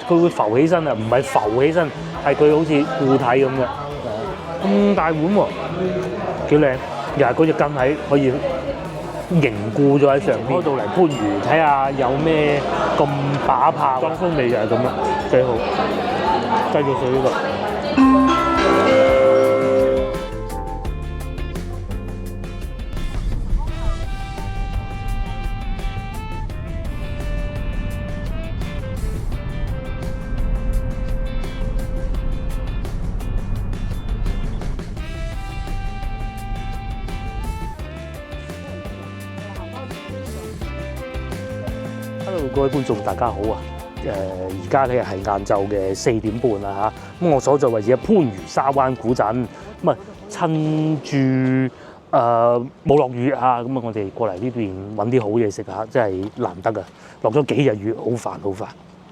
佢會浮起身啊，唔係浮起身，係佢好似固體咁嘅。咁大碗喎，幾靚，又係嗰隻羹喺可以凝固咗喺上邊。開到嚟番禺睇下有咩咁把炮，裝風味就係咁啦，幾好。繼續水呢個。Hello， 各位觀眾大家好啊！而家咧係晏晝嘅4點半啦嚇，咁我所在位置喺番禺沙灣古鎮，咁啊趁住冇落雨嚇，咁啊我哋過嚟呢邊揾啲好嘢食嚇，真係難得啊！落咗幾日雨，好煩好煩。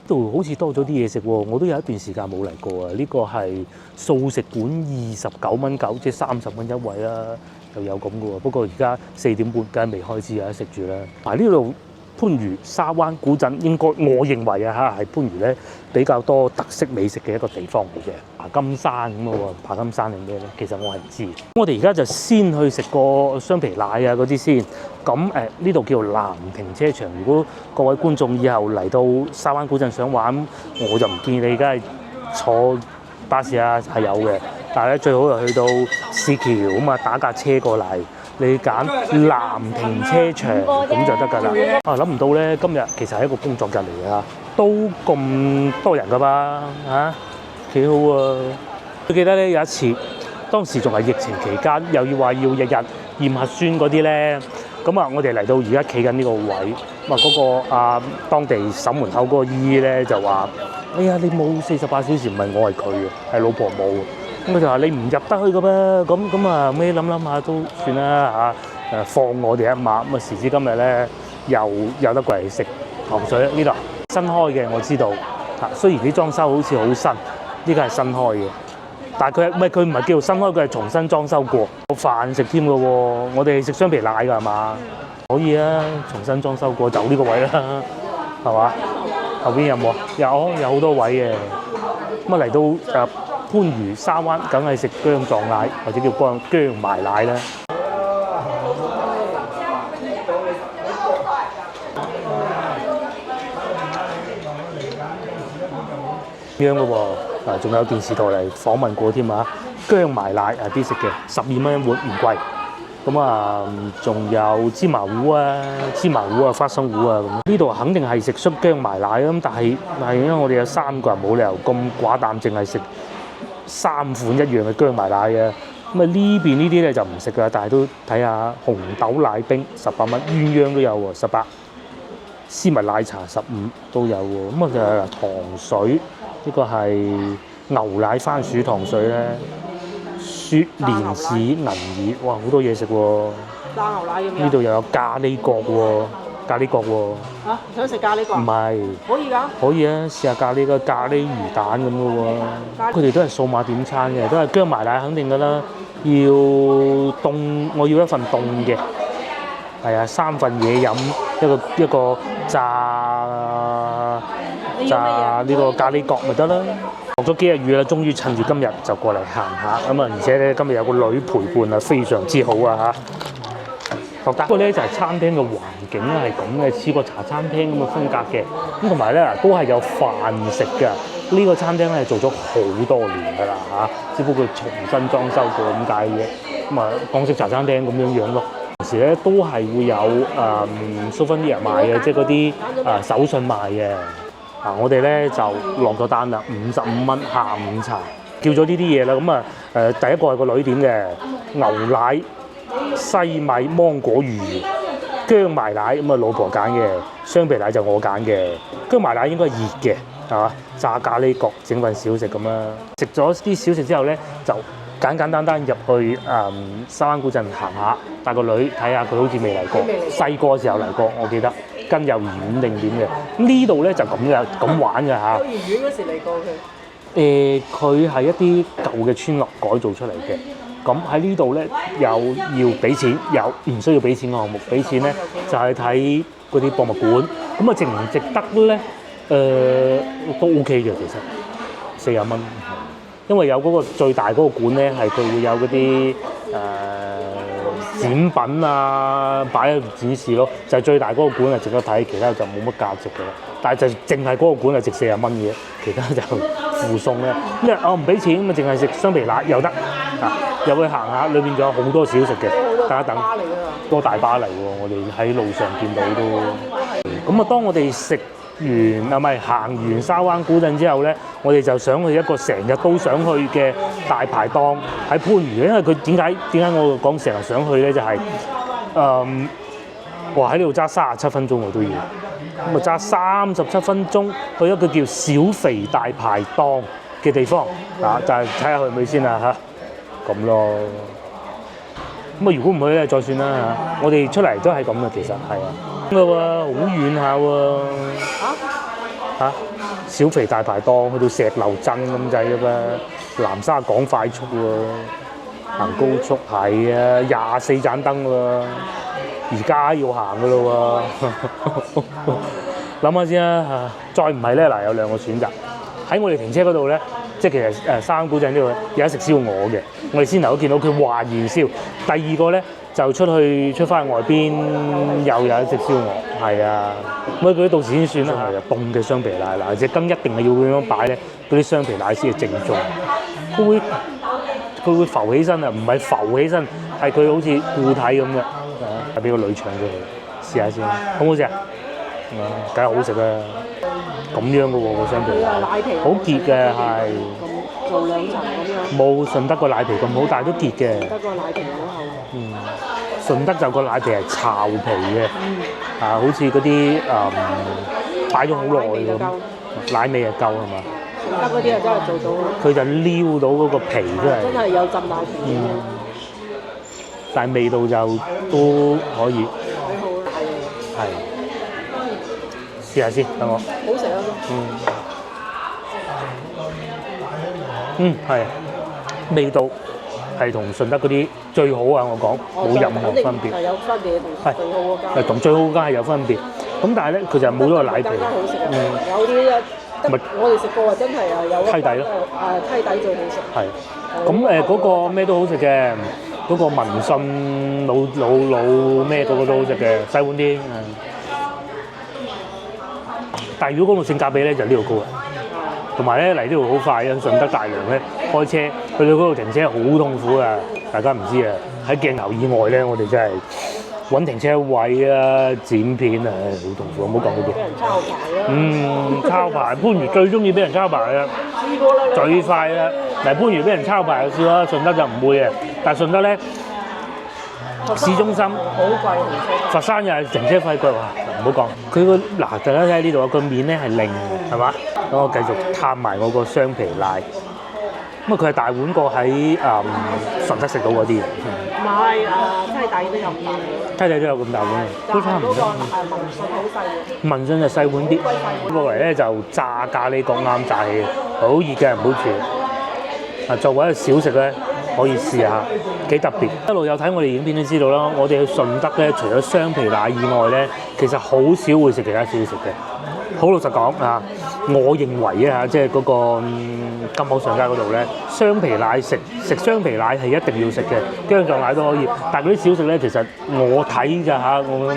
度好似多咗啲嘢食喎，我都有一段時間冇嚟過啊！呢個係素食館29蚊9，即係30蚊一位啦，又有咁嘅喎。不過而家4點半，梗係未開始有得食住啦。呢度番禺沙灣古鎮應該我認為啊嚇係番禺咧比較多特色美食嘅一個地方嚟嘅。爬金山咁喎，爬金山係咩咧？其實我係唔知。我哋而家就先去食個雙皮奶啊嗰啲先。咁呢度叫南停車場。如果各位觀眾以後嚟到沙灣古鎮想玩，我就唔建議你梗係坐巴士啊，係有嘅。但係咧最好就去到市橋咁啊，打架車過嚟。你揀南停車場咁就得㗎啦。諗唔到咧，今日其實係一個工作日嚟㗎，都咁多人㗎嘛嚇，幾好啊！我記得咧有一次，當時仲係疫情期間，又要話要日日驗核酸嗰啲咧，咁啊我哋嚟到而家企緊呢個位，咁啊嗰個當地審門口嗰個姨姨咧就話：哎呀，你冇48小時，唔係我係佢嘅，係老婆冇。咁佢就話你唔入得去嘅噃，咁啊咩諗下都算啦嚇，放我哋一馬。咁啊時至今日咧，又有得過嚟食糖水呢度新開嘅，我知道嚇。雖然啲裝修好似好新，呢個係新開嘅，但係佢唔係叫做新開，佢係重新裝修過，有飯食添嘅喎。我哋食雙皮奶㗎係嘛？可以啊，重新裝修過就呢個位啦，係嘛？後邊有冇啊？有好多位嘅。咁啊嚟到番禺沙灣，梗係食薑撞奶或者叫薑埋奶啦。咁樣嘅喎，仲有電視台嚟訪問過添啊！薑埋奶必食嘅，12蚊一碗唔貴。咁啊，仲有芝麻糊啊、花生糊啊咁。呢度肯定係食出薑埋奶咁，但係因為我哋有3個人，冇理由咁寡淡，淨係食3款一樣嘅薑埋奶嘅。咁啊呢邊呢啲咧就唔食㗎，但係都睇下紅豆奶冰18蚊，鴛鴦都有喎18，絲襪奶茶15都有喎。咁啊就係糖水，呢個係牛奶番薯糖水咧。雪蓮子銀耳，哇好多嘢食喎！炸牛奶咁樣。呢度又有咖喱角喎，嚇，想食咖喱角？唔係。可以㗎。可以啊，試下咖喱魚蛋咁嘅喎。佢哋都係數碼點餐嘅，都係薑埋奶肯定㗎啦。要凍，我要一份凍嘅。係啊，3份嘢飲，一個炸呢個咖喱角咪得啦。落咗幾日雨啦，終於趁住今日就過嚟行下咁啊！而且咧今日有個女陪伴啊，非常之好啊嚇。覺得不過咧就係餐廳嘅環境咧係咁嘅，似個茶餐廳咁嘅風格嘅。咁同埋咧都係有飯食嘅。呢個餐廳咧做咗好多年㗎啦嚇，只不過重新裝修過咁解嘅。咁啊，港式茶餐廳咁樣樣咯。同時咧都係會有souvenir賣嘅，即係嗰啲手信賣嘅。我哋咧就落咗單啦，55蚊下午茶，叫咗呢啲嘢啦。咁啊第一個係個女點嘅牛奶西米芒果魚薑埋奶，咁啊老婆揀嘅，雙皮奶就我揀嘅。薑埋奶應該係熱嘅，係嘛？炸咖喱角整份小食咁啦。食咗啲小食之後咧，就簡單入去沙灣古鎮行下，帶個女睇下，佢好似未嚟過，細個嘅時候嚟過，我記得。跟幼兒園定點嘅，咁呢度咧就咁玩嘅嚇。幼兒園嗰時嚟過佢？佢係一啲舊嘅村落改造出嚟嘅。咁喺呢度咧有要俾錢，有唔需要俾錢嘅項目。俾錢咧就係睇嗰啲博物館。咁啊值唔值得咧？都 OK 嘅其實，40蚊。因為有嗰個最大嗰個館咧，係佢會有嗰啲展品啊，擺喺度展示咯。就係、最大嗰個館係值得睇，其他就冇乜價值嘅啦。但係就淨係嗰個館係值40蚊嘅，其他就附送咧。因為我唔俾錢咁啊，淨係食雙皮奶又得啊，入去行下，裏邊仲有好多小食嘅。等一等，多大巴嚟喎！我哋喺路上見到都。咁啊，當我哋食完啊，唔係行完沙灣古鎮之後咧，我哋就想去一個成日都想去嘅大排檔喺番禺。因為佢點解我講成日想去咧？就係哇喺呢度揸37分鐘我都要，咁啊揸37分鐘去一個叫小肥大排檔嘅地方啊，就係睇下去唔去先啦嚇，咁咯。咁啊，如果唔去咧，再算啦嚇。我哋出嚟都係咁嘅，其實係啊。咁嘅喎，好遠下喎。嚇！小肥大排檔去到石樓鎮咁滯嘅噃，南沙港快速喎，行高速係啊，24盞燈喎，而家要行嘅咯喎。諗下先啦嚇，再唔係咧嗱，有兩個選擇。喺我哋停車嗰度咧，即係其實沙灣古鎮呢度有得食燒鵝嘅，我哋先頭都見到佢話燃燒。第二個咧就出翻去外邊又有得食燒鵝，係啊，咁佢到時先算啦。係啊，凍嘅雙皮奶嗱，隻羹一定係要咁樣擺咧，嗰啲雙皮奶先係正宗。佢會浮起身啊，唔係浮起身，係佢好似固體咁嘅。係俾個女搶咗佢，試下先，好唔好食啊？梗係好食啦！咁樣嘅喎個雙皮奶，好結嘅係，做2層咁樣。冇順德個奶皮咁好，但係都結嘅。得個奶皮好厚。順德就個奶皮係巢皮嘅，好似嗰啲擺咗好耐咁，奶味就夠係嘛？順德嗰啲啊真係做到。佢就撩到嗰個皮出嚟。真係有浸奶皮。但係味道就都可以。幾好啦，係。試下先，等我。好食啊都。係。味道係同順德嗰啲最好啊！我講冇任何分別。係有分別同最好嗰間。同最好嗰間係有分別。咁但係咧，佢就冇咗個奶皮。更加好食啊！有啲我哋食過啊，真係啊有。梯底咯。梯底最好食。係。咁嗰個咩都好食嘅，嗰個民信老咩嗰個都好食嘅，細碗啲。但係如果講到性價比咧，就呢度高啊。同埋咧嚟呢度好快啊！順德大良咧開車去到嗰度停車好痛苦啊！大家唔知啊，喺鏡頭以外咧，我哋真係揾停車位啊、剪片啊，好痛苦，唔好講呢啲。俾人抄牌啦！抄牌，番禺最中意俾人抄牌啊！試過啦，最快啦！嗱，番禺俾人抄牌就算啦，順德就唔會嘅。但係順德咧，市中心好貴停車。佛山又係停車費貴啊！唔好講，佢個嗱，大家睇呢度啊，個面咧係令係嘛？等我繼續探埋我個雙皮奶。咁啊，佢係大碗過喺順德食到嗰啲。唔係梯底都有咁大碗。梯底都有咁大碗，都差唔多。民信好細嘅。民信就細碗啲。過嚟咧就炸咖喱角啱炸起嘅，好熱嘅唔好住。作為一個小食咧，可以試下，幾特別。一路有睇我哋影片都知道啦，我哋去順德咧，除咗雙皮奶以外咧，其實好少會食其他小食嘅。好老實講啊，我認為啊，即係嗰個金寶上街嗰度咧，雙皮奶食雙皮奶係一定要食嘅，薑撞奶都可以。但係嗰啲小食咧，其實我睇㗎嚇，我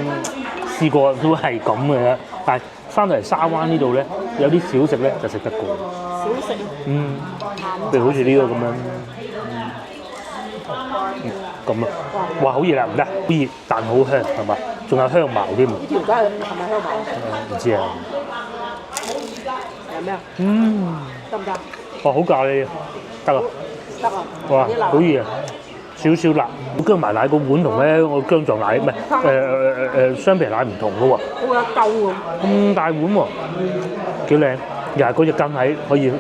試過都係咁嘅。但係翻到嚟沙灣呢度咧，有啲小食咧就食得過。小食。譬如好似呢個咁樣。咁啊！哇，好熱啊，唔得，好熱但好香，係嘛？仲有香茅添。呢條街係咪香茅？唔知啊。有咩啊？得唔得？哇，好咖喱啊！得啊！得啊！哇，好熱啊！少少辣。薑埋奶個碗同咧我薑撞奶唔係雙皮奶唔同嘅喎。好有嚿咁。咁大碗喎，幾靚！又係嗰隻羹喺可以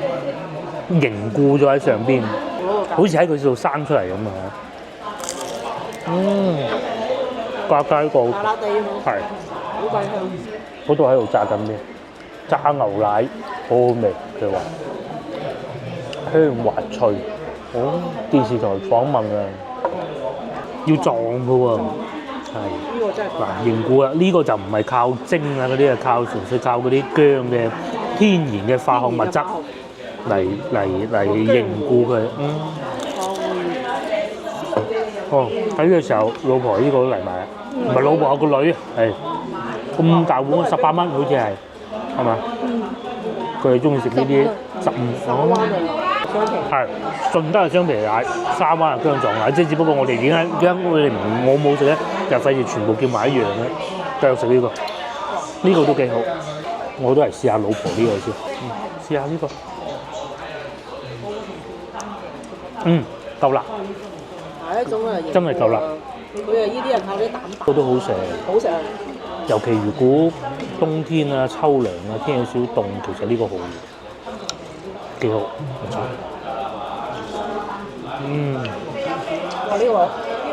凝固咗喺上邊，好似喺佢度生出嚟咁啊！加雞個辣辣地係，好鬼香。嗰度喺度炸緊咩？炸牛奶，好好味。佢話香滑脆。電視台訪問啊，要撞嘅喎，係。呢個真係嗱凝固啦，呢個就唔係靠蒸啊嗰啲啊，靠純粹靠嗰啲薑嘅天然嘅化學物質嚟凝固佢。哦，喺呢個時候，老婆呢個都嚟埋，唔係老婆，我個女係咁大碗18蚊，好似係嘛？佢哋中意食呢啲係順德嘅雙皮奶，沙灣嘅薑撞奶，即係只不過我哋點解我冇食咧，就費事全部叫埋一樣咧，繼續食呢個，呢個都幾好，我都嚟試下老婆呢個先，試下呢個，夠辣，係一種啊，真係夠辣，佢啊呢啲係靠啲蛋白，都好食，好食啊！尤其如果冬天啊、秋涼啊，天有少少凍，其實呢個好幾好，唔錯。我呢個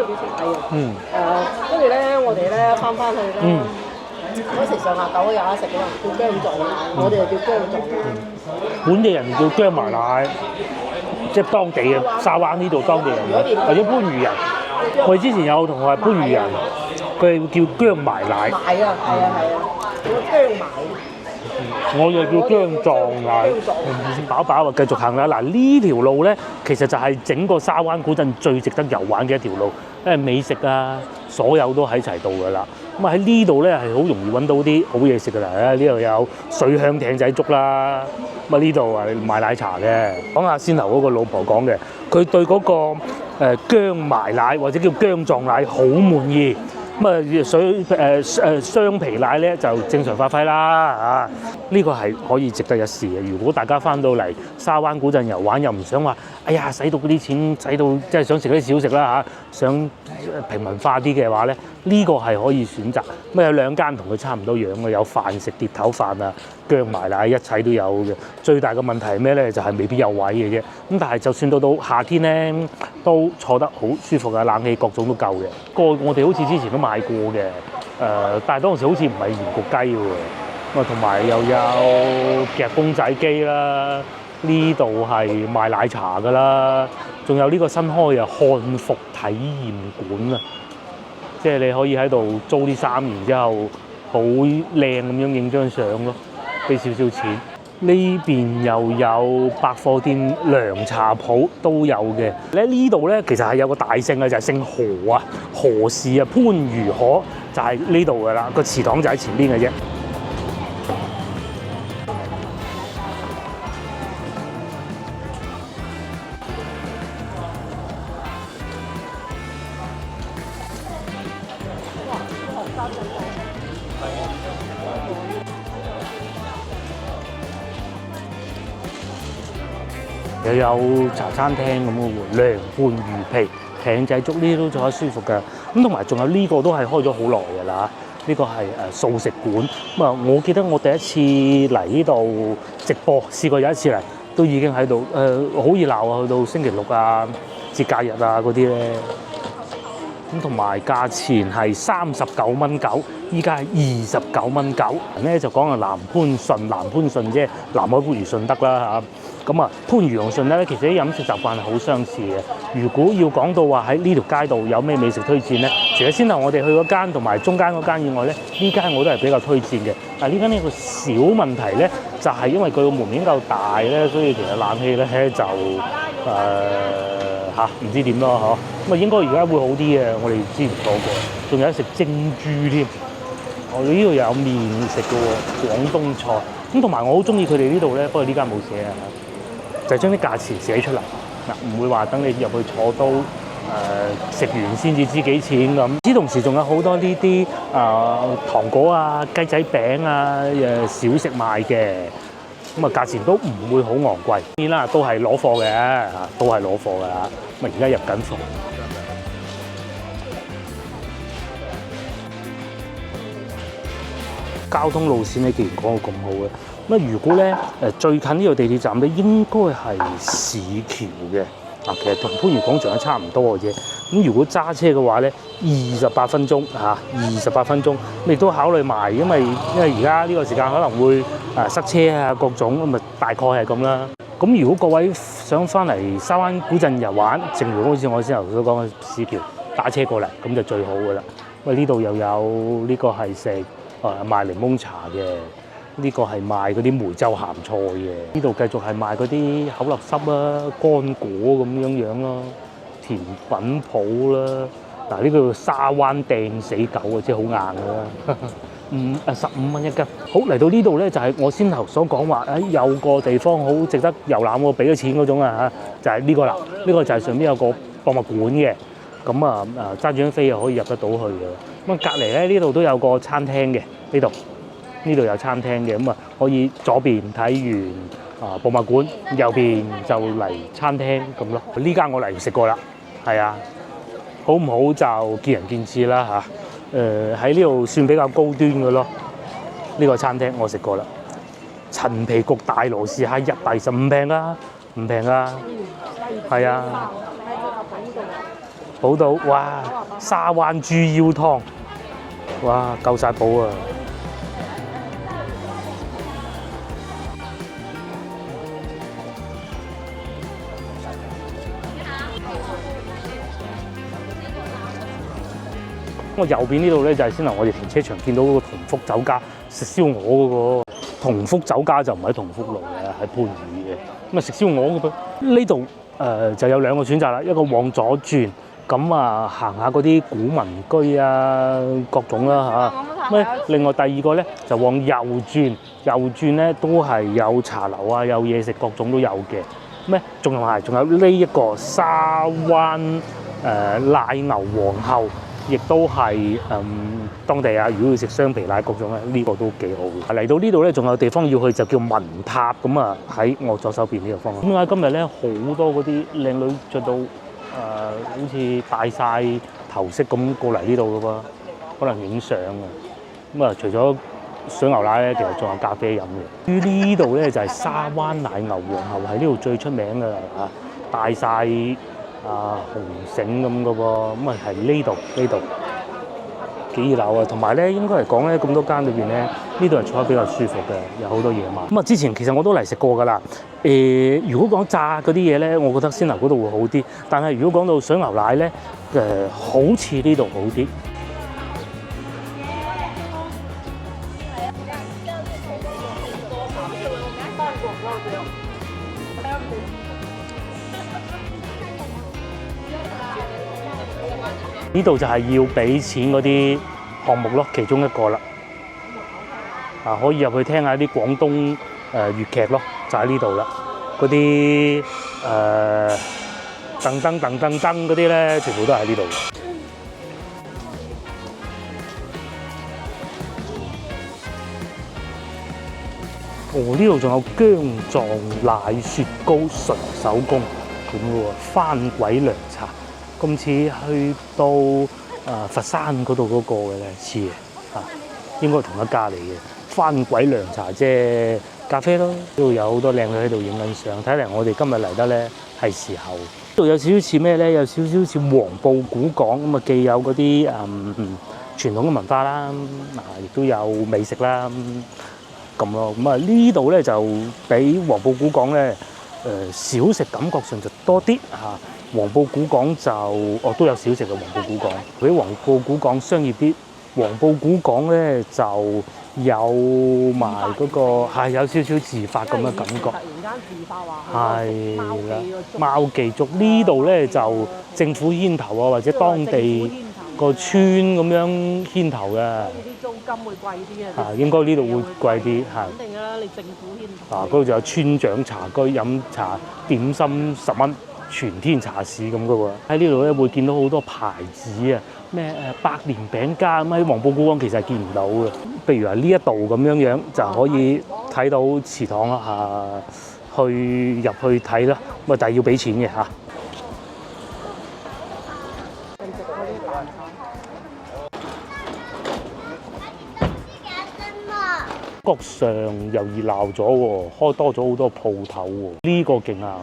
幾食係啊。跟住咧，我哋咧翻去咧，嗰時上下九有得食㗎嘛，叫薑撞奶，我哋就叫薑撞奶。本地人叫薑麻奶，即係當地嘅沙灣呢度當地人或者番禺人。我哋之前有同學係番禺人，佢哋叫薑埋奶。奶啊，係啊，叫薑埋。我就叫薑撞奶，飽飽啊！繼續行啦。嗱，呢條路咧，其實就係整個沙灣古鎮最值得遊玩嘅一條路，因為美食啊，所有都喺齊度㗎啦。咁啊喺呢度咧係好容易揾到啲好嘢食㗎啦。呢度有水鄉艇仔粥啦，咁啊呢度啊賣奶茶嘅。講下先頭嗰個老婆講嘅，佢對嗰個薑埋奶或者叫薑撞奶好滿意。咁啊雙皮奶咧就正常發揮啦呢個係可以值得一試嘅。如果大家翻到嚟沙灣古鎮遊玩，又唔想話哎呀使到嗰啲錢，使到即係想食啲小食啦想平民化啲嘅話咧，呢個係可以選擇。咁有2間同佢差唔多樣嘅，有飯食碟頭飯啊、薑埋奶，一切都有嘅。最大嘅問題係咩咧？就係未必有位嘅啫。咁但係就算到夏天咧，都坐得好舒服嘅，冷氣各種都夠嘅。我哋好似之前都買過嘅，但係當時好似唔係鹽焗雞喎。咁啊，同埋又有夾公仔機啦，呢度係賣奶茶㗎啦，仲有呢個新開嘅漢服體驗館啊，即係你可以喺度租啲衫，然之後好靚咁樣影張相咯，俾少少錢。呢邊又有百貨店、涼茶鋪都有嘅。呢度咧其實係有個大姓嘅，就係姓何啊，何氏啊，番禺河就係呢度㗎啦，個祠堂就喺前邊嘅啫。又有茶餐廳咁嘅喎，涼拌魚皮、艇仔粥呢啲都做得舒服㗎。咁同埋仲有呢個都係開咗好耐㗎啦。呢個係素食館。咁啊，我記得我第一次嚟呢度直播，試過有一次嚟都已經喺度好熱鬧啊！去到星期六啊、節假日啊嗰啲咧。咁同埋價錢係39蚊9，依家係29蚊9。咧就講啊南番順即係南海番禺順德啦嚇。咁啊番禺同順德咧，其實啲飲食習慣係好相似嘅。如果要講到話喺呢條街道有咩美食推薦咧，除咗先頭我哋去嗰間同埋中間嗰間以外咧，呢間我都係比較推薦嘅。但係呢間呢個小問題咧，就係因為佢個門面夠大咧，所以其實冷氣咧就唔知點咯嗬。咁啊應該而家會好啲嘅，我哋之前講過，仲有得食蒸豬添。我哋呢度有麵食嘅喎，廣東菜。咁同埋我好中意佢哋呢度咧，不過呢間冇寫啊，就係將啲價錢寫出嚟嗱，唔會話等你入去坐都食完先至知幾錢咁。之同時仲有好多呢啲糖果啊、雞仔餅啊小食賣嘅。咁啊，價錢都唔會好昂貴，當然啦，都係攞貨嘅嚇，都係攞貨㗎啦。咁啊，而家入緊貨。交通路線咧，既然講到咁好嘅，咁啊，如果咧最近呢個地鐵站咧，應該係市橋嘅。其實同番禺廣場都差唔多嘅啫。咁如果揸車嘅話咧，28分鐘嚇，28分鐘。你都考慮埋，因為而家呢個時間可能會塞車啊各種，咁啊大概係咁啦。咁如果各位想翻嚟沙灣古鎮遊玩，正如好似我先頭所講嘅市橋打車過嚟，咁就最好噶啦。因為呢度又有呢個係食賣檸檬茶嘅，呢個係賣嗰啲梅州鹹菜嘅。呢度繼續係賣嗰啲口立濕啊、乾果咁樣咯，甜品鋪啦。嗱，呢個叫沙灣掟死狗啊，即係好硬㗎啦。15蚊一斤。好，嚟到呢度咧，就係我先頭所講話，有個地方好值得遊覽喎，俾咗錢嗰種啊嚇，就係呢個啦。呢個就係上邊有個博物館嘅，咁揸住張飛又可以入得到去嘅。咁隔離咧，呢度都有個餐廳嘅，呢度有餐廳嘅，咁可以左邊睇完博物館，右邊就嚟餐廳咁咯。呢間我嚟食過啦，係啊，好唔好就見仁見智啦嚇。喺呢度算比較高端嘅咯，呢個餐廳我食過啦。陳皮焗大螺絲蝦120唔平㗎，唔平㗎，係啊。補到哇！沙灣豬腰湯，哇夠晒補啊！我右邊呢度咧就係先頭我哋停車場見到嗰個同福酒家食燒鵝嗰個。同福酒家就唔喺同福路嘅，喺番禺嘅。咁食燒鵝嘅噃。呢度就有2個選擇啦，一個往左轉，咁行下嗰啲古民居啊各種啦嚇。另外第2個咧就往右轉，右轉咧都係有茶樓啊，有嘢食各種都有嘅。仲有呢一個沙灣奶牛皇后。亦都係當地啊，如果要食雙皮奶各種咧，呢個都幾好嘅。嚟到呢度咧，仲有地方要去就叫文塔咁啊，喺我左手邊呢個方向。點解今日咧好多嗰啲靚女着到好似戴晒頭飾咁過嚟呢度嘅噃？可能影相啊。除咗水牛奶咧，其實仲有咖啡飲嘅。於呢度咧就係沙灣奶牛皇后，係呢度最出名嘅啦嚇，戴晒紅繩咁嘅噃，咁係呢度幾熱鬧啊！同埋咧，應該嚟講咧，咁多間裏邊咧，呢度係坐得比較舒服嘅，有好多嘢買。之前其實我都嚟食過㗎啦。如果講炸嗰啲嘢咧，我覺得先頭嗰度會好啲。但係如果講到水牛奶咧，好似呢度好啲。呢度就係要俾錢嗰啲項目咯，其中一個啦。可以入去聽下啲廣東粵劇咯，就喺呢度啦。嗰啲噔嗰啲咧，全部都係喺呢度。呢度仲有薑撞奶雪糕純手工咁嘅喎，番鬼涼茶。今次去到佛山嗰度嗰個嘅咧似嘅嚇，應該係同一家嚟嘅。番鬼涼茶即係咖啡咯，呢度有好多靚女喺度影緊相。睇嚟我哋今日嚟得咧係時候。呢度有少少似咩咧？有少少似黃埔古港咁啊，既有嗰啲傳統嘅文化啦，亦都有美食啦咁咯。呢度咧就比黃埔古港咧小食感覺上就多啲嚇。黃埔古港就都有小食嘅黃埔古港，比黃埔古港商業啲。黃埔古港咧就有埋嗰個係有少少自發咁嘅感覺。突然間自發話係啦，貓記粥呢度咧就政府牽頭啊，或者當地個村咁樣牽頭嘅。啲租金會貴啲啊？應該呢度會貴啲係。肯定㗎啦，你政府牽頭。嗰度就有村長茶居飲茶點心10蚊。全天茶市咁嘅喎，喺呢度咧會見到好多牌子啊，咩百年餅家咁喺黃埔古港其實係見唔到嘅。譬如話呢一度咁樣就可以睇到祠堂啦嚇，入去睇啦，但係要俾錢嘅嚇。角上又熱鬧咗喎，開多咗好多鋪頭喎，呢個勁啊！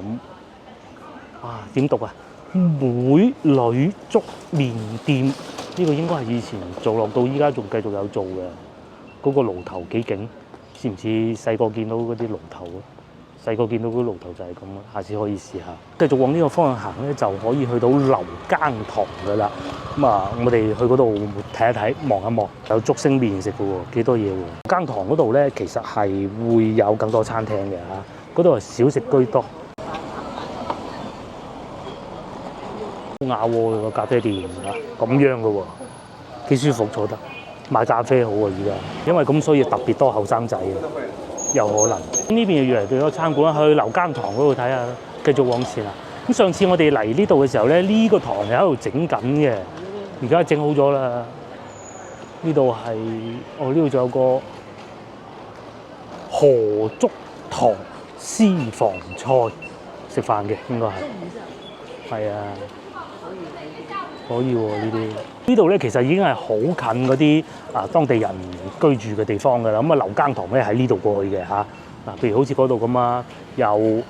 點讀啊？妹女粥麵店呢個應該係以前做落到依家仲繼續有做嘅。嗰個爐頭幾勁，似唔似細個見到嗰啲爐頭啊？細個見到嗰啲爐頭就係咁啦，下次可以試下。繼續往呢個方向行咧，就可以去到流耕堂噶啦。咁啊，我哋去嗰度睇一睇，望一望，有竹升麵食嘅喎，幾多嘢喎。耕堂嗰度咧，其實係會有更多餐廳嘅嚇，嗰度係小食居多。雅窩個咖啡店啊，咁樣嘅喎，幾舒服坐得，買咖啡好啊而家，因為咁所以特別多後生仔啊。有可能呢邊越嚟越多餐館，去流耕堂嗰度睇下，繼續往前啦。咁上次我哋嚟呢度嘅時候咧，呢個堂係喺度整緊嘅，而家整好咗啦。呢度係呢度仲有個河竹堂私房菜食飯嘅，應該係啊，可以喎呢啲。呢度咧其實已經係好近嗰啲當地人居住嘅地方㗎啦。咁啊流耕堂咧喺呢度過去嘅嚇。譬如好似嗰度咁啊，有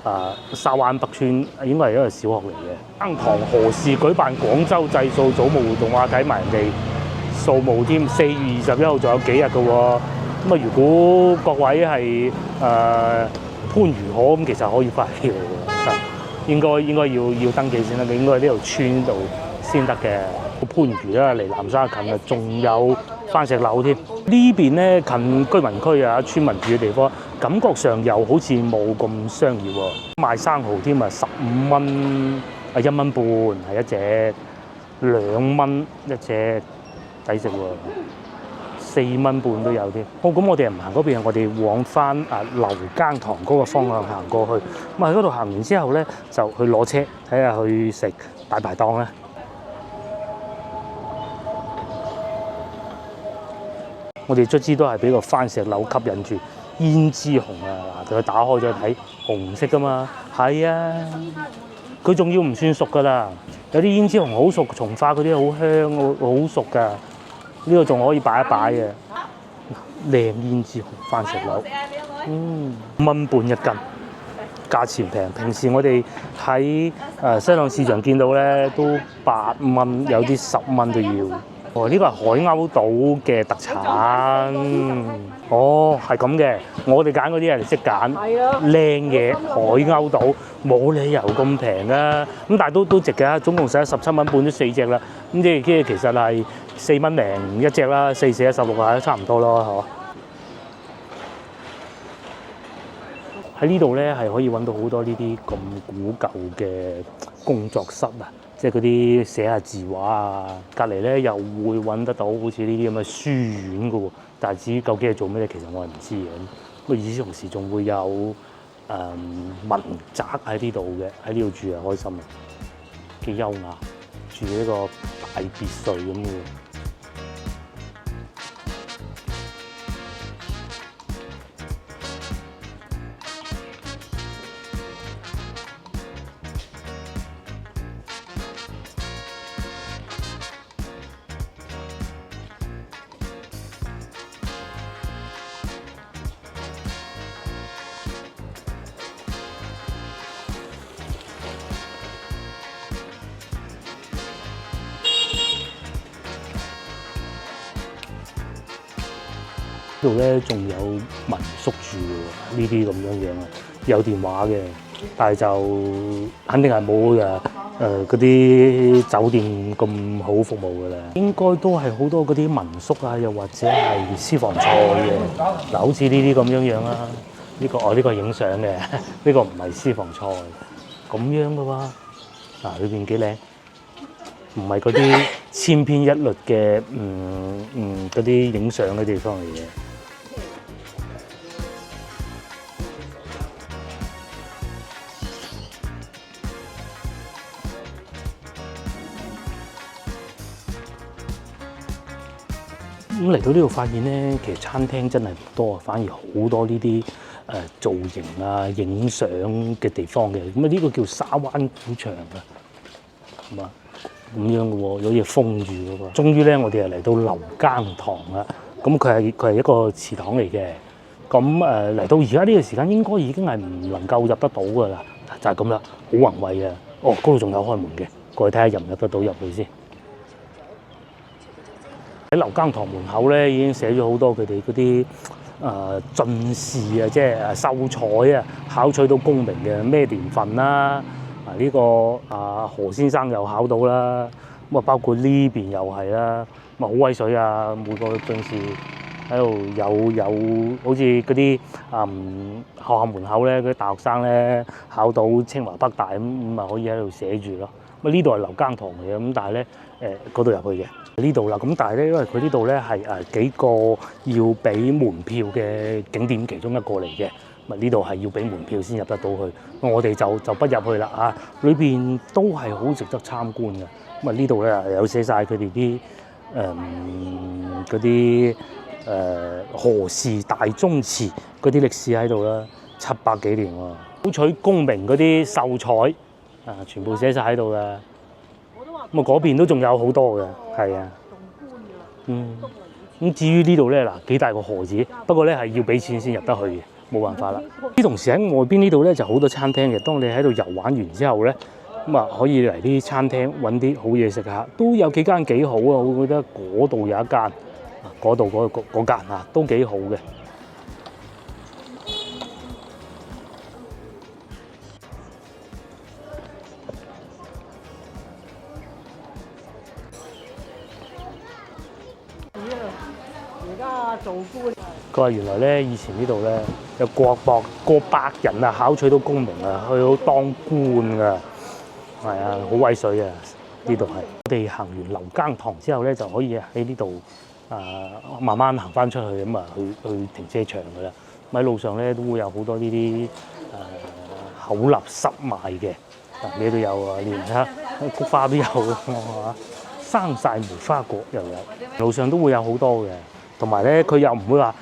沙灣北村，應該係一個小學嚟嘅。耕堂何時舉辦廣州製造祖墓活動？哇！睇埋人哋掃墓添，4月21號仲有幾日㗎喎。咁啊，如果各位係番禺可咁，其實可以快啲嚟嘅。應該要登記先得嘅，應該喺呢條村度先得嘅。番禺啦，離南沙近啊，仲有番石樓添。呢邊咧近居民區啊，村民住嘅地方，感覺上又好似冇咁商業喎。賣生蠔添啊，15蚊啊，1蚊半係一隻，2蚊一隻，抵食喎。4蚊半都有添。好，咁我哋唔行嗰邊，我哋往翻流耕堂嗰個方向行過去。咁喺嗰度行完之後咧，就去攞車睇下去食大排檔啦。我哋卒之都係俾個番石榴吸引住，胭脂紅啊！嗱，佢打開咗睇，紅色噶嘛，係啊，佢仲要唔算熟噶啦，有啲胭脂紅好熟，從化嗰啲好香，好熟噶，呢個仲可以擺一擺嘅，靚胭脂紅番石榴，5蚊半一斤，價錢平。平時我哋喺西朗市場見到咧都8蚊，有啲10蚊都要。呢個係海鷗島嘅特產。係咁嘅。我哋揀嗰啲人識揀，靚嘢海鷗島冇理由咁平啊。咁但係都值嘅，總共使咗17蚊半都4隻啦。咁即係其實係4蚊零一隻啦，4、4、16啊，差唔多咯，喺呢度咧係可以揾到好多呢啲咁古舊嘅工作室啊。即係嗰啲寫下字畫啊，隔離咧又會揾得到好似呢啲咁嘅書院嘅喎，但係至於究竟係做咩咧，其實我係唔知嘅。咁與此同時仲會有民宅喺呢度嘅，喺呢度住係開心啊，幾優雅，住呢個大別墅咁嘅。呢度咧仲有民宿住喎，呢啲咁樣啊，有電話嘅，但係就肯定係冇嗰啲酒店咁好服務㗎啦。應該都係好多嗰啲民宿啊，又或者係私房菜嘅。嗱，好似呢啲咁樣啦，呢個呢個影相嘅，呢個唔係私房菜，咁樣嘅喎。嗱，裏邊幾靚，唔係嗰啲千篇一律嘅嗰啲影相嘅地方嚟嘅。咁嚟到呢度發現咧，其實餐廳真係唔多，反而好多呢啲造型啊、影相嘅地方嘅。咁啊，呢個叫沙灣古場啊，係嘛？咁樣嘅喎，有嘢封住嘅喎。終於咧，我哋又嚟到流耕堂啦。咁佢係一個祠堂嚟嘅。咁嚟到而家呢個時間，應該已經係唔能夠入得到㗎啦。就係咁啦，好宏偉啊！嗰度仲有開門嘅，過去睇下入唔入得到入去先。喺流耕堂門口咧，已經寫咗好多佢哋嗰啲進士啊，即係秀才啊，考取到功名嘅咩年份啦？呢個何先生又考到啦，咁啊包括呢邊又係啦，咁啊好威水啊！每個進士喺度有好似嗰啲學校門口咧，嗰啲大學生咧考到清華北大咁啊可以喺度寫住咯。咁呢度係留耕堂嚟嘅，咁但係咧嗰度入去嘅呢度啦。咁但係咧，因為佢呢度咧係幾個要俾門票嘅景點其中一個嚟嘅。咁呢度係要俾門票先入得到去，我哋就不入去啦啊！裏邊都係好值得參觀嘅。咁呢度咧有寫晒佢哋啲嗰啲何氏大宗祠嗰啲歷史喺度啦，700幾年喎，考取功名嗰啲秀才全部寫晒喺度嘅。咁嗰邊都仲有好多嘅，係啊，咁至於呢度咧嗱幾大個河字，不過咧係要俾錢先入得去嘅。冇辦法啦！啲同時喺外邊呢度咧就好多餐廳嘅。當你喺度遊玩完之後咧，咁啊可以嚟啲餐廳揾啲好嘢食下，都有幾間幾好啊！我覺得嗰度有一間，嗰度嗰間都幾好嘅。而家做官。佢話原來咧以前呢度咧有過百人啊考取到功名啊，去到當官㗎，係啊，好威水啊！呢度係我哋行完留耕堂之後咧，就可以喺呢度慢慢行翻出去咁啊，去停車場㗎啦。咁喺路上咧都會有好多呢啲口立濕賣嘅，咩都有啊，連菊花都有啊，生晒梅花果又有，路上都會有好多嘅。同埋咧，佢又唔會話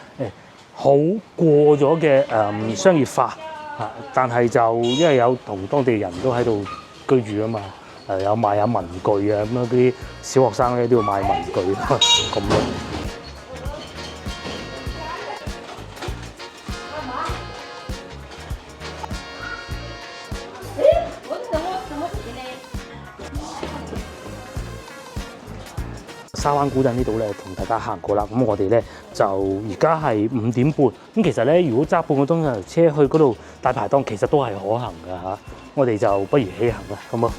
好過咗嘅商業化但係就因為有同當地人都喺度居住啊嘛，有賣下文具啊咁樣，啲小學生咧都要買文具咁咯。沙灣古鎮呢度咧，同大家行過啦。咁我哋咧就而家係5點半。咁其實咧，如果揸半個鐘頭車去嗰度大排檔，其實都係可行㗎嚇。我哋就不如起行啦，好冇？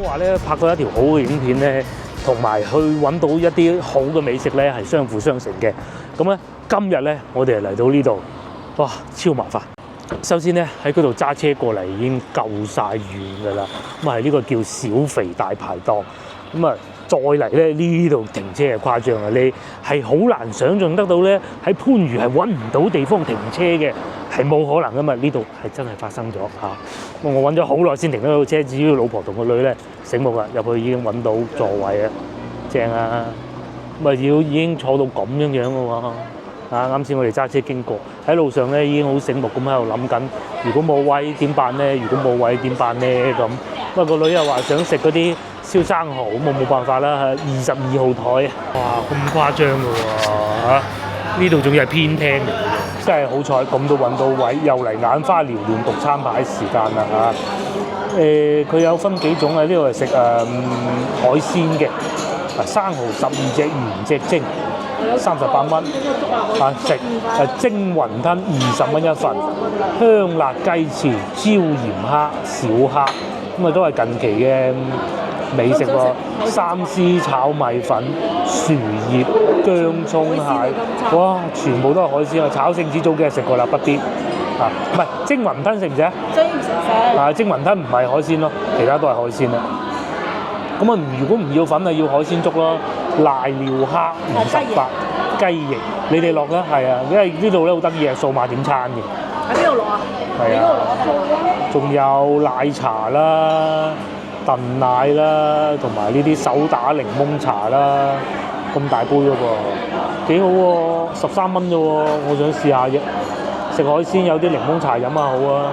話咧拍過一條好嘅影片咧，同埋去揾到一啲好嘅美食咧，係相輔相成嘅。咁咧今日咧，我哋嚟到呢度，哇，超麻煩！首先咧喺嗰度揸車過嚟已經夠晒遠㗎啦。咁係呢個叫小肥大排檔。咁啊再嚟咧呢度停車係誇張啊！你係好難想像得到咧喺番禺係揾唔到地方停車嘅。係冇可能噶嘛？呢度係真係發生咗嚇。我揾咗好耐先停得到車，至於老婆同個女咧醒目啦，入去已經揾到座位啊，正啊！咁啊已經坐到咁樣嘅喎。啱先我哋揸車經過喺路上咧，已經好醒目咁喺度諗緊，如果冇位點辦咧？如果冇位點辦咧？咁不過個女又話想食嗰啲燒生蠔，咁我冇辦法啦。22號台，哇咁誇張嘅喎嚇！呢度仲要係偏廳嚟嘅，真係好彩咁都揾到位，又嚟眼花繚亂讀餐牌時間啦嚇。佢有分幾種啊？呢度係食海鮮嘅，生蠔12隻原隻蒸，38蚊。食蒸雲吞20蚊一份，香辣雞翅、椒鹽蝦、小蝦，咁啊都係近期嘅美食喎。三絲炒米粉、薯葉、薑葱蟹，哇！全部都係海鮮啊！炒聖子早幾日食過啦，不必唔係蒸雲吞食唔食啊？蒸唔食。蒸雲吞唔係海鮮咯，其他都係海鮮啦。咁啊，如果唔要粉啊，要海鮮粥咯。瀨尿蝦58，雞翼，你哋落啦，係啊，因為呢度咧好得意啊，數碼點餐嘅。喺邊度落啊？係啊，仲有奶茶啦、燉奶啦，同埋呢啲手打檸檬茶啦，咁大杯嗰個幾好喎，13蚊啫喎，我想試下啫。食海鮮有啲檸檬茶飲下好啊。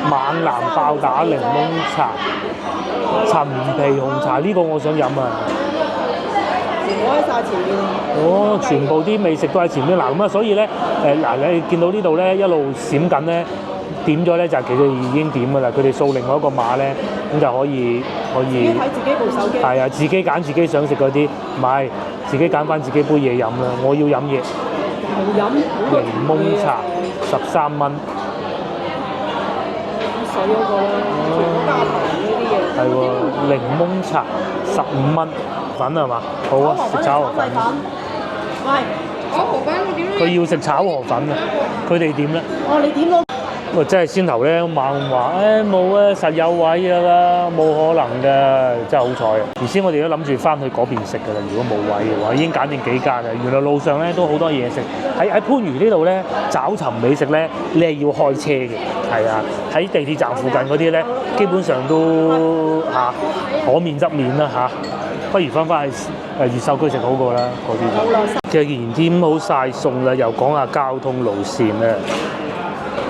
猛男爆打檸檬茶、陳皮紅茶呢個我想飲啊！我喺晒前面。哦，全部啲美食都喺前面嗱咁啊，所以咧嗱你見到呢度咧一路閃緊咧點咗咧就係佢哋已經點㗎啦，佢哋掃另外一個碼咧咁就可以。睇自己部手機。係啊，自己揀自己想食嗰啲，唔係自己揀翻自己杯嘢飲啦。我要飲嘢。飲檸檬茶13蚊。水嗰個啦，全部加糖呢啲嘢。係喎，檸檬茶15蚊，粉係嘛？好啊，食炒河粉。喂，炒河粉我點咧？佢要食炒河粉啊！佢哋點咧？哦，你點咯？喂，真係先頭咧猛話，冇啊，實有位㗎啦，冇可能㗎，真係好彩啊！原先我哋都諗住翻去嗰邊食㗎啦，如果冇位嘅話，已經揀定幾間啦。原來路上咧都好多嘢食，喺番禺呢度咧找尋美食咧，你係要開車嘅，係啊，喺地鐵站附近嗰啲咧，基本上都可免則免啦嚇。不如翻去越秀區食好過啦，嗰啲。既然添好晒餸啦，又講下交通路線啦。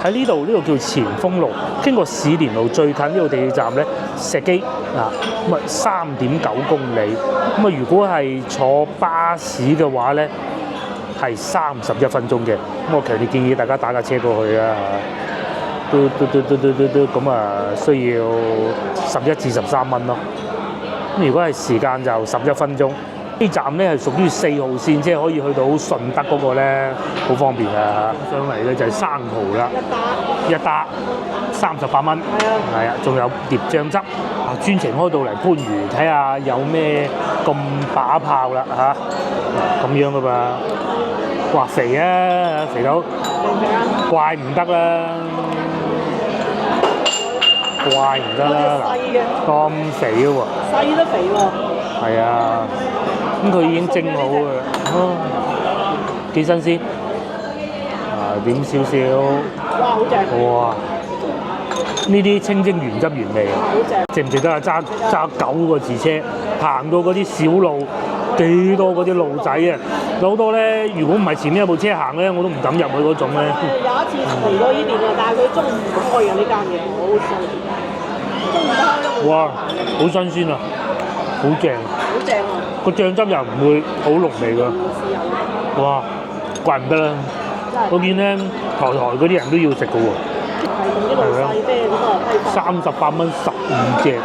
喺呢度叫前鋒路，經過市連路最近呢個地鐵站咧，石基咁啊3.9公里。咁啊，如果係坐巴士嘅話咧，係31分鐘嘅。咁我強烈建議大家打架車過去啊！都咁啊，需要11至13蚊咯。咁如果係時間就11分鐘。呢站咧係屬於4號線，即係可以去到順德嗰個咧，好方便啊！上嚟嘅就係生蠔啦，一打38蚊，係啊，仲有碟醬汁，專程開到嚟番禺睇下有咩咁把炮啦嚇，咁樣噶嘛，哇肥啊，肥到怪唔得啦，怪唔得啦，咁肥嘅喎，細都肥喎，係啊。咁佢已經蒸好嘅，幾新鮮，點少少，哇好正，哇！呢啲清蒸原汁原味，好正，值唔值得啊？揸9個字車行到嗰啲小路，幾多嗰啲路仔啊！有好多咧，如果唔係前面有部車行咧，我都唔敢入去嗰種咧。有一次嚟過呢邊啊，但係佢中午開嘅呢間嘢，好新，中午開。哇！好新鮮啊，好正，好正啊！個醬汁又唔會好濃味㗎。哇！怪唔得啦！我見咧台嗰啲人都要食㗎喎。係同啲老細啤咁啊，38蚊15隻喎。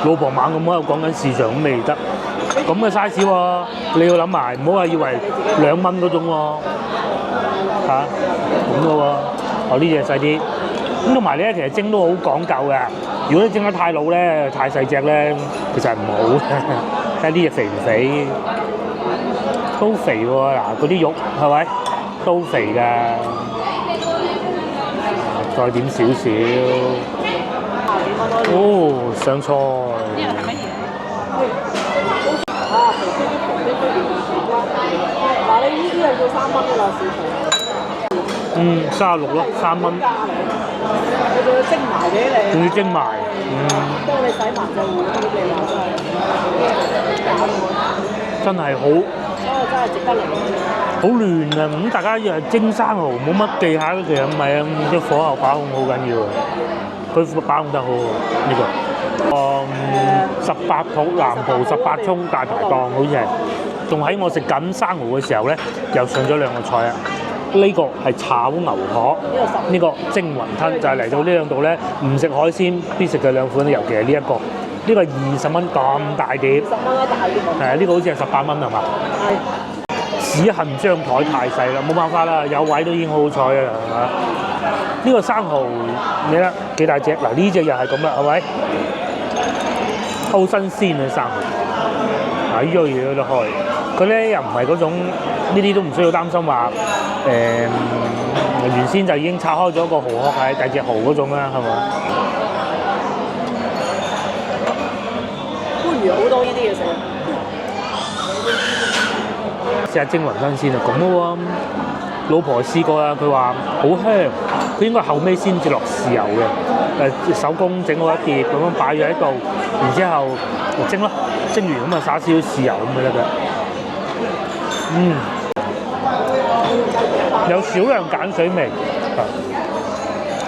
老婆猛咁喺度講緊市場咁未得，咁嘅 size 喎，你要諗埋，唔好話以為2蚊嗰種喎，咁嘅喎。哦，呢隻細啲，咁同埋咧，其實蒸都好講究嘅。如果你蒸得太老咧、太細隻咧，其實係唔好嘅。睇下呢隻肥唔肥？都肥喎，嗱，嗰啲肉係咪都肥㗎？再點少少。哦，上菜。呢個係乜嘢？嗱，你呢啲係要3蚊㗎啦，市場。36咯，3蚊。佢仲要蒸埋俾你。仲要蒸埋。幫你洗埋隻碗俾你話真係好。真係值得嚟。好亂啊！咁大家以為蒸生蠔冇乜技巧，其實唔係啊，啲火候把控好緊要啊。佢把控得好好呢個。18鋪南浦18涌大排檔好似係，仲喺我食緊生蠔嘅時候咧，又上咗2個菜啊！呢個係炒牛河，呢個蒸雲吞就係嚟到呢兩度咧，唔食海鮮必食嘅2款，尤其係呢一個。呢個20蚊咁大碟。10蚊一大碟。係啊，呢個好似係18蚊係嘛？係。只恨張台太細啦，冇辦法啦，有位都已經好好彩㗎啦，係嘛？呢個生蠔你睇幾大隻？嗱呢隻又係咁啦，係咪？好新鮮嘅生蠔，呢個嘢有得開。佢咧又唔係嗰種，呢啲都唔需要擔心話原先就已經拆開咗個蠔殼係第二隻蠔嗰種啦，係嘛？番禺好多呢啲嘢食。試下蒸雲吞先啊，咁咯喎，老婆試過啦，佢話好香，佢應該後尾先至落豉油嘅，手工整好一碟咁樣擺咗喺度，然之後蒸咯，蒸完咁啊灑少少豉油咁就得㗎。有少量鹼水味，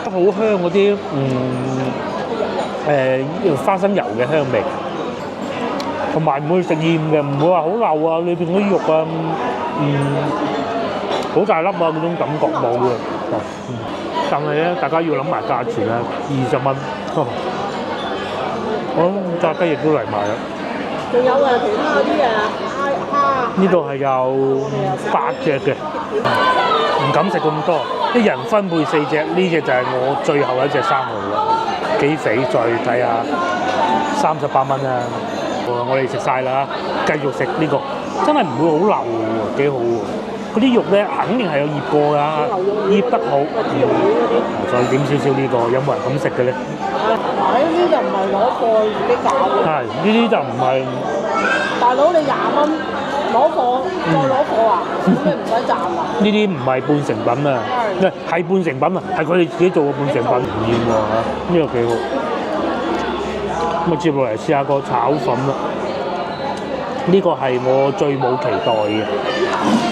不好香嗰啲花生油嘅香味，同埋唔會食厭嘅，唔會話好漏啊，裏邊嗰啲肉啊，好大粒啊嗰種感覺冇嘅。但係咧，大家要諗埋價錢啦，20蚊。炸雞翼都嚟埋啦。仲有啊，其他嗰啲蝦。呢度係有8隻嘅，唔敢食咁多，一人分配4隻，呢隻就係我最後一隻生蠔啦，幾肥！再睇下38蚊啊！我哋食晒啦，繼續食呢個，真係唔會好流喎，幾好喎！嗰啲肉咧肯定係有醃過㗎，醃得好。再點少少呢個，有冇人咁食嘅咧？呢啲就唔係攞貨自己搞嘅。係，呢啲就唔係。大佬你20蚊攞貨，再攞貨啊？咁你唔使賺啊？呢啲唔係半成品啊，係半成品啊，係佢哋自己做嘅半成品，唔厭喎嚇，呢個幾好。咁啊，接落嚟試下個炒粉啦，呢個係我最冇期待嘅，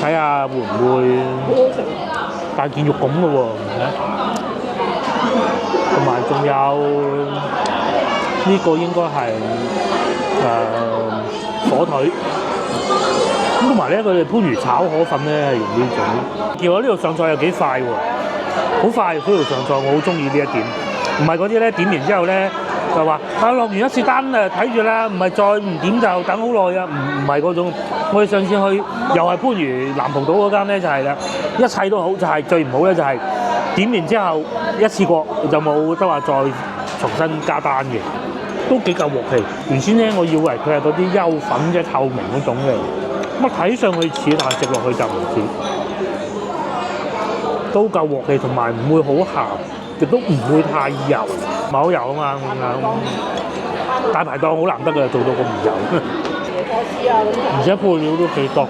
睇下會唔會好食，大件肉咁嘅喎，同埋仲有呢個應該係火腿，咁同埋咧佢哋番禺炒河粉咧係用呢種，叫我呢度上菜又幾快喎，好快呢度上菜，我好中意呢一點，唔係嗰啲咧點完之後咧就話落完一次單啊睇住啦，唔係再唔點就等好耐啊，唔係嗰種。我哋上次去又係番禺南浦島嗰間咧就係啦，一切都好，就係最唔好咧就係點完之後一次過就冇得話再重新加單嘅。都幾夠鑊氣，原先咧我以為佢係嗰啲優粉即係透明嗰種嘅，咁睇上去似，但係食落去就唔似，都夠鑊氣，同埋唔會好鹹，亦都唔會太油，唔係好油啊嘛。大排檔好難得嘅，做到咁唔油，而且配料都幾多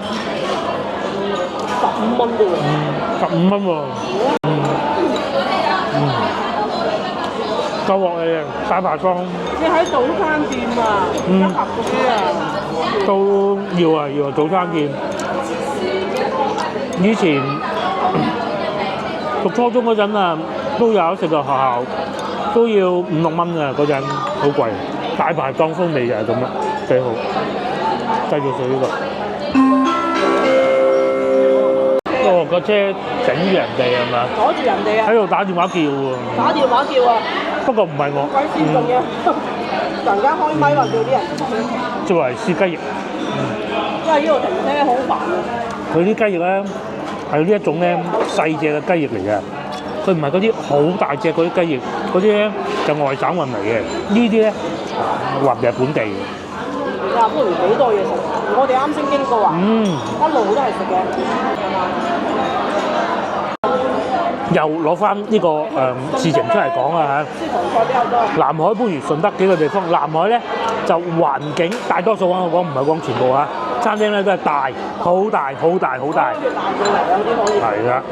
，15蚊啫喎，15蚊喎，夠鑊氣啊！大排檔，你喺早餐店啊，一盒嗰啲啊，都要啊！早餐店，以前讀初中嗰陣啊，都有食過學校，都要5、6蚊啊！嗰陣好貴，大排檔風味就係咁啦，幾好。繼續食呢個。個車整住人哋係嘛？阻住人哋啊！喺度打電話叫喎。打電話叫啊！不過唔係我。鬼先進嘅，突然間開咪話叫啲人。作為試雞翼。因為呢度停車好煩啊！佢啲雞翼咧係呢一種咧細隻嘅雞翼嚟嘅，佢唔係嗰啲好大隻嗰啲雞翼，嗰啲咧就外省運嚟嘅。呢啲咧話係本地嘅。你話番禺幾多嘢食？我哋啱先經過啊，一路都係食嘅。又攞翻呢個事情出嚟講啊嚇。私房菜比較多。南海、番禺、順德幾個地方，南海咧就環境大多數我講唔係講全部啊，餐廳咧都係大，好大。係啦，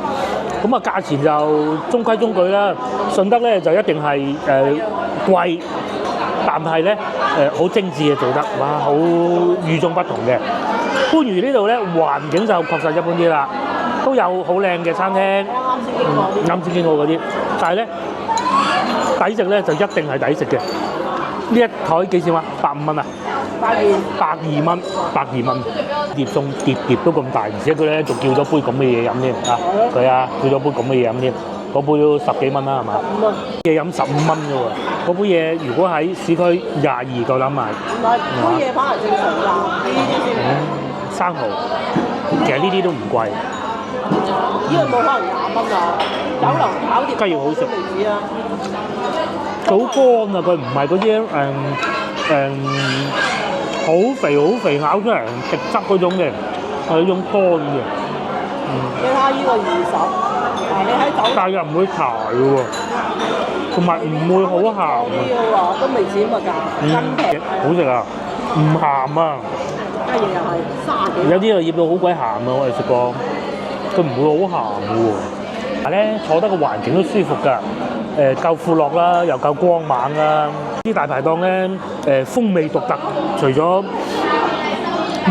咁啊價錢就中規中矩啦。順德咧就一定係貴，但係咧好精緻嘅做得，哇好與眾不同嘅。番禺呢度咧環境就確實一般啲啦。都有好靚嘅餐廳，啱先經過嗰啲，但係咧抵食咧就一定係抵食嘅。呢一台幾錢啊？150蚊啊？120蚊，120蚊。碟餸碟都咁大，而且佢咧仲叫咗杯咁嘅嘢飲添啊！佢啊叫咗杯咁嘅嘢飲添，嗰杯都10幾蚊啦係嘛？嘢飲15蚊啫喎，嗰杯嘢如果喺市區22夠膽買。唔係，杯嘢反而正常㗎，呢啲先。生蠔，其實呢啲都唔貴。呢個冇可能20蚊啊！酒樓炒碟雞翼好食，未止啊！好乾啊！佢唔係嗰啲好肥咬出嚟滴汁嗰種嘅，係嗰種乾嘅。你睇下呢個20，你喺酒但係又唔會柴嘅喎，同埋唔會好鹹啊！都未止咁嘅價，真平。好食啊！唔鹹啊！雞翼又係30幾。有啲又醃到好鬼鹹啊！我哋食過。佢唔會好鹹嘅喎，但係咧坐得個環境都舒服㗎，夠闊落啦，又夠光猛啦。啲大排檔咧風味獨特，除咗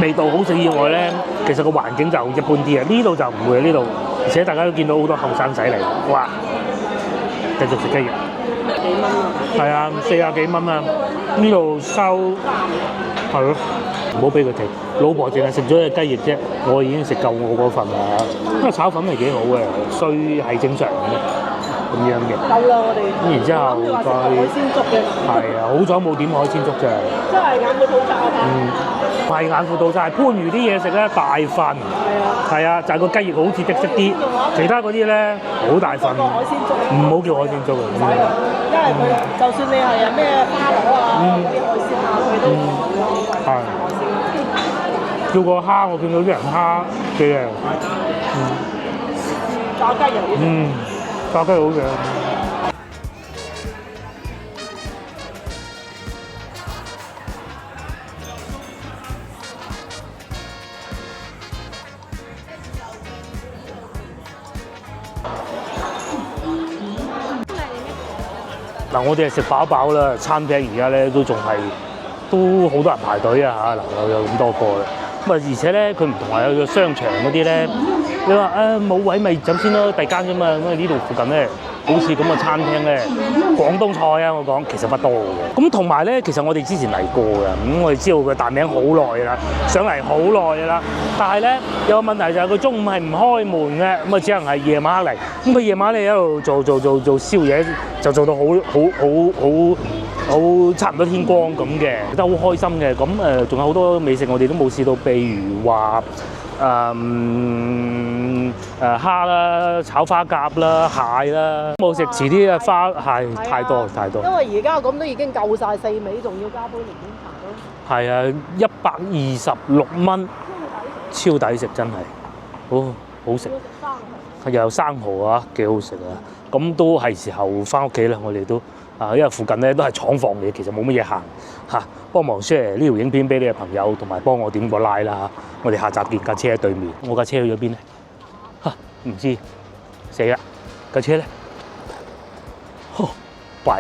味道好食以外咧，其實個環境就一般啲啊。呢度就唔會呢度，而且大家都見到好多後生仔嚟，哇！繼續食雞翼。幾蚊啊？係啊，40幾蚊啊！呢度收係咯，唔好俾佢停。老婆淨係食咗隻雞翼啫，我已經食夠我嗰份啦。因為炒粉係幾好嘅，衰係正常嘅咁樣嘅。夠啦，我哋。咁然之後再海鮮粥嘅。係啊，好彩冇點海鮮粥咋。真係眼闊肚窄啊！唔係眼闊到晒，番禺啲嘢食咧大份。係啊。係啊，就係個雞翼好似的色啲，其他嗰啲咧好大份。海鮮粥。唔好叫海鮮粥啊！因為佢就算你係咩花螺啊，嗰啲海鮮啊，佢都係。叫個蝦，我見到啲人蝦幾靚。炸雞又好。炸雞好嘅。嗱，我哋係食飽飽啦，餐廳而家咧都仲係都好多人排隊啊嚇，嗱有咁多個啦。咁啊，而且咧佢唔同話有個商場嗰啲咧，你話冇位咪走先咯，第間啫嘛。咁啊呢度附近咧，好似咁嘅餐廳咧，廣東菜啊，我講其實不多嘅。咁同埋咧，其實我哋之前嚟過嘅，咁我哋知道佢大名好耐啦，上嚟好耐啦。但係咧有個問題就係佢中午係唔開門嘅，咁啊只能係夜晚嚟。咁佢夜晚咧一路做宵夜，就做到好差唔多天光咁嘅，都好開心嘅。咁仲有好多美食我哋都冇試到，譬如話蝦啦、炒花甲啦、蟹啦，冇食遲啲嘅花蟹太多。因為而家咁都已經夠晒4味，仲要加杯檸檬茶咯。係啊，126蚊，超抵食真係，好食。又有生蠔啊，幾好食啊！咁都係時候翻屋企啦，我哋都因為附近咧都係廠房嘅，其實冇乜嘢行嚇。幫忙 share 呢條影片俾你嘅朋友，同埋幫我點個 like 啦嚇。我哋下集見，架車喺對面。我架車去咗邊咧？唔知，死啦！架車咧，弊。